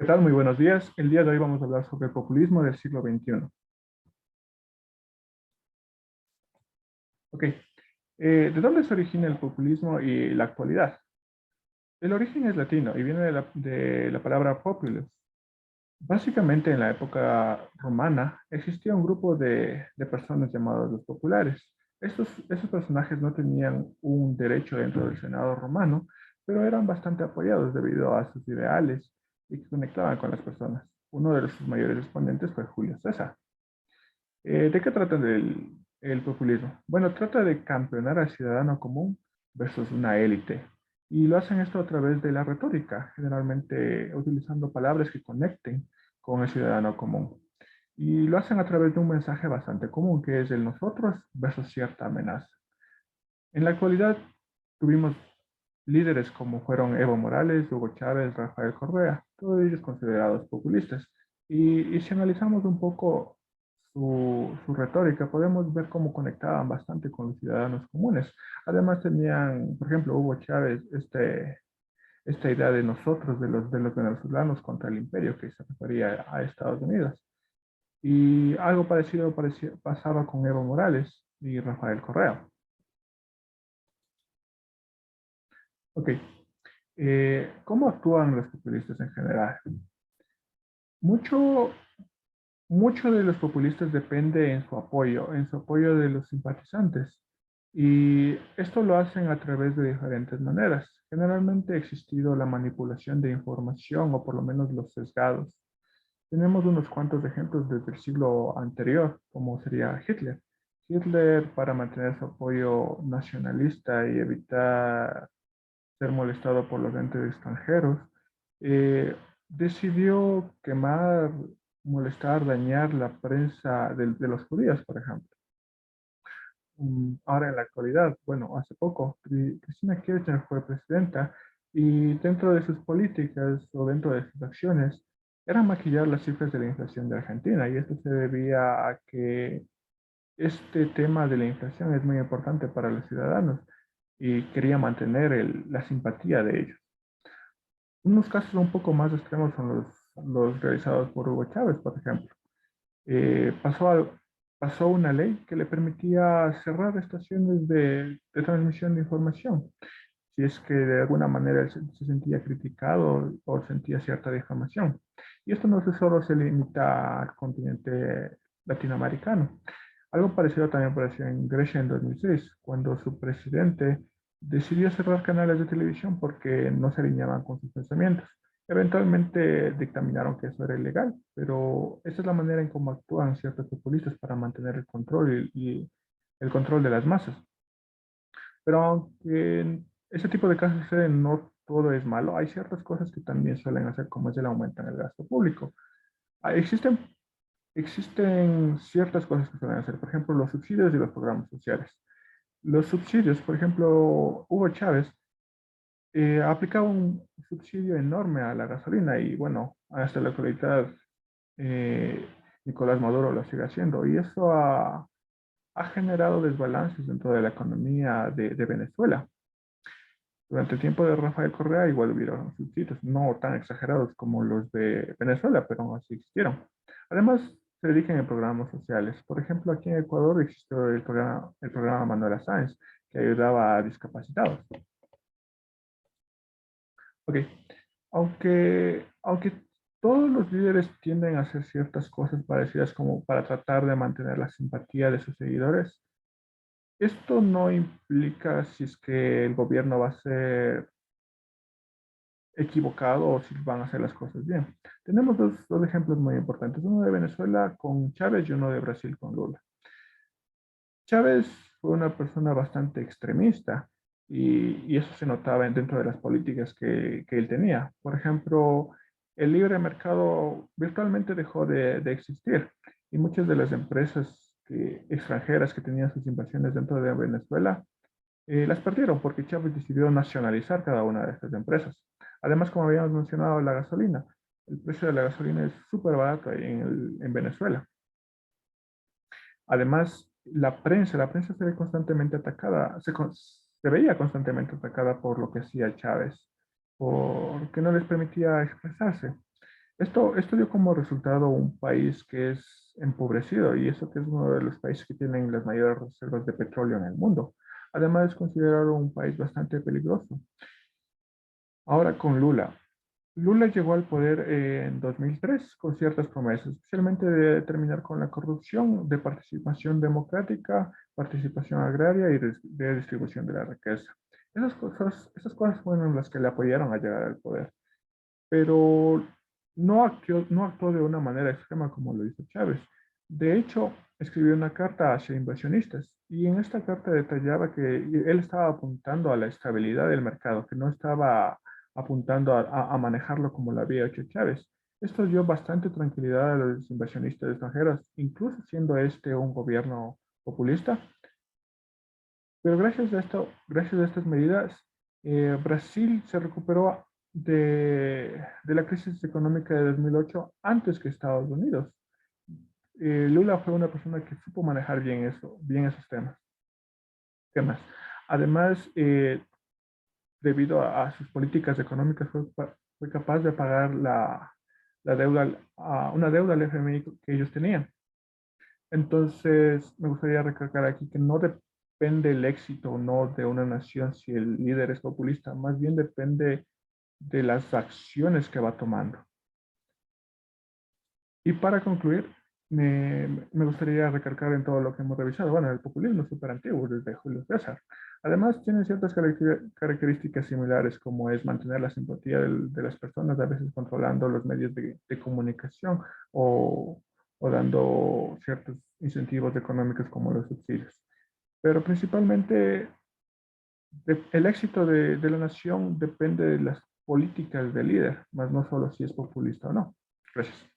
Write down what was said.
¿Qué tal? Muy buenos días. El día de hoy vamos a hablar sobre el populismo del siglo XXI. Ok. ¿De dónde se origina el populismo y la actualidad? El origen es latino y viene de la palabra populus. Básicamente, en la época romana existía un grupo de personas llamados los populares. Estos personajes no tenían un derecho dentro del Senado romano, pero eran bastante apoyados debido a sus ideales y que conectaban con las personas. Uno de sus mayores exponentes fue Julio César. ¿De qué trata el populismo? Bueno, trata de campeonar al ciudadano común versus una élite. Y lo hacen esto a través de la retórica, generalmente utilizando palabras que conecten con el ciudadano común. Y lo hacen a través de un mensaje bastante común, que es el nosotros versus cierta amenaza. En la actualidad tuvimos líderes como fueron Evo Morales, Hugo Chávez, Rafael Correa, todos ellos considerados populistas. Y si analizamos un poco su retórica, podemos ver cómo conectaban bastante con los ciudadanos comunes. Además tenían, por ejemplo, Hugo Chávez, esta idea de nosotros, de los venezolanos contra el imperio, que se refería a Estados Unidos. Y algo parecido pasaba con Evo Morales y Rafael Correa. Ok, ¿cómo actúan los populistas en general? Mucho, mucho de los populistas depende en su apoyo de los simpatizantes. Y esto lo hacen a través de diferentes maneras. Generalmente ha existido la manipulación de información o por lo menos los sesgados. Tenemos unos cuantos ejemplos desde el siglo anterior, como sería Hitler. Hitler, para mantener su apoyo nacionalista y evitar ser molestado por los entes extranjeros, eh, decidió quemar, molestar, dañar la prensa de los judíos, por ejemplo. Ahora en la actualidad, bueno, hace poco, Cristina Kirchner fue presidenta y dentro de sus políticas o dentro de sus acciones era maquillar las cifras de la inflación de Argentina y esto se debía a que este tema de la inflación es muy importante para los ciudadanos y quería mantener la simpatía de ellos. Unos casos un poco más extremos son los realizados por Hugo Chávez, por ejemplo. Eh, pasó, al- pasó una ley que le permitía cerrar estaciones de transmisión de información, si es que de alguna manera él se sentía criticado o sentía cierta difamación. Y esto no solo se limita al continente latinoamericano. Algo parecido también apareció en Grecia en 2006, cuando su presidente decidió cerrar canales de televisión porque no se alineaban con sus pensamientos. Eventualmente dictaminaron que eso era ilegal, pero esa es la manera en cómo actúan ciertos populistas para mantener el control y el control de las masas. Pero aunque ese tipo de casos suceden, no todo es malo. Hay ciertas cosas que también suelen hacer, como es el aumento en el gasto público. Ah, existen ciertas cosas que suelen hacer, por ejemplo, los subsidios y los programas sociales. Los subsidios, por ejemplo, Hugo Chávez aplicaba un subsidio enorme a la gasolina y bueno, hasta la actualidad eh, Nicolás Maduro lo sigue haciendo y eso ha generado desbalances dentro de la economía de Venezuela. Durante el tiempo de Rafael Correa igual hubieron subsidios, no tan exagerados como los de Venezuela, pero aún así existieron. Además, se dedican a programas sociales. Por ejemplo, aquí en Ecuador existió el programa Manuela Sáenz, que ayudaba a discapacitados. Ok, aunque todos los líderes tienden a hacer ciertas cosas parecidas como para tratar de mantener la simpatía de sus seguidores, esto no implica si es que el gobierno va a ser equivocado o si van a hacer las cosas bien. Tenemos dos ejemplos muy importantes, uno de Venezuela con Chávez y uno de Brasil con Lula. Chávez fue una persona bastante extremista y eso se notaba dentro de las políticas que él tenía. Por ejemplo, el libre mercado virtualmente dejó de existir y muchas de las empresas extranjeras que tenían sus inversiones dentro de Venezuela las perdieron porque Chávez decidió nacionalizar cada una de estas empresas. Además, como habíamos mencionado, la gasolina. El precio de la gasolina es súper barato ahí en Venezuela. Además, la prensa se ve constantemente atacada, se veía constantemente atacada por lo que hacía Chávez, porque no les permitía expresarse. Esto dio como resultado un país que es empobrecido y eso que es uno de los países que tienen las mayores reservas de petróleo en el mundo. Además es considerado un país bastante peligroso. Ahora con Lula. Lula llegó al poder en 2003 con ciertas promesas, especialmente de terminar con la corrupción, de participación democrática, participación agraria y de distribución de la riqueza. Esas cosas fueron las que le apoyaron a llegar al poder, pero no actuó de una manera extrema como lo hizo Chávez. De hecho, escribió una carta hacia inversionistas y en esta carta detallaba que él estaba apuntando a la estabilidad del mercado, que no estaba apuntando a manejarlo como lo había hecho Chávez. Esto dio bastante tranquilidad a los inversionistas extranjeros, incluso siendo este un gobierno populista. Pero gracias a estas medidas, Brasil se recuperó de la crisis económica de 2008 antes que Estados Unidos. Lula fue una persona que supo manejar bien esos temas. Además, debido a sus políticas económicas, fue capaz de pagar la deuda, una deuda al FMI que ellos tenían. Entonces, me gustaría recalcar aquí que no depende el éxito o no de una nación si el líder es populista, más bien depende de las acciones que va tomando. Y para concluir, me gustaría recalcar en todo lo que hemos revisado. Bueno, el populismo es súper antiguo, desde Julio César. Además, tiene ciertas características similares, como es mantener la simpatía de las personas, a veces controlando los medios de comunicación o dando ciertos incentivos económicos como los subsidios. Pero principalmente, el éxito de la nación depende de las políticas del líder, más no solo si es populista o no. Gracias.